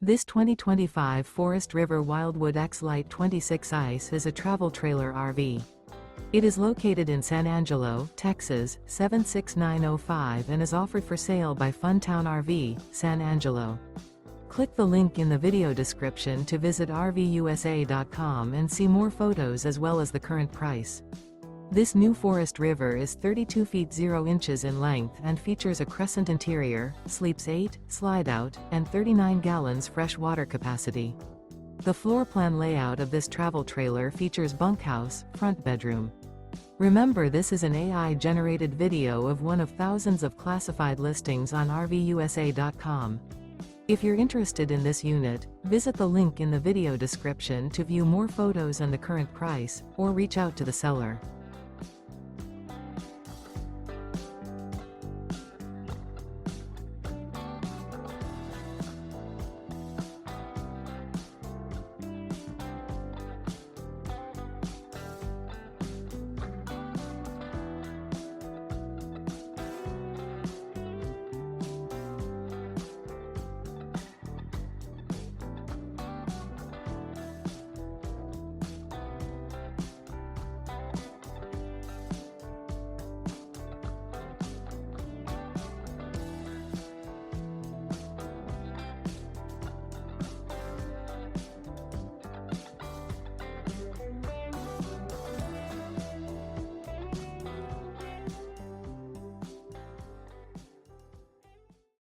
This 2025 Forest River Wildwood X-Lite 26 ICE is a travel trailer RV. It is located in San Angelo, Texas, 76905 and is offered for sale by Funtown RV, San Angelo. Click the link in the video description to visit RVUSA.com and see more photos as well as the current price. This new Forest River is 32 feet 0 inches in length and features a CRESCENT interior, sleeps 8, Slideout, and 39 gallons fresh water capacity. The floor plan layout of this travel trailer features bunkhouse, front bedroom. Remember, this is an AI-generated video of one of thousands of classified listings on RVUSA.com. If you're interested in this unit, visit the link in the video description to view more photos and the current price, or reach out to the seller.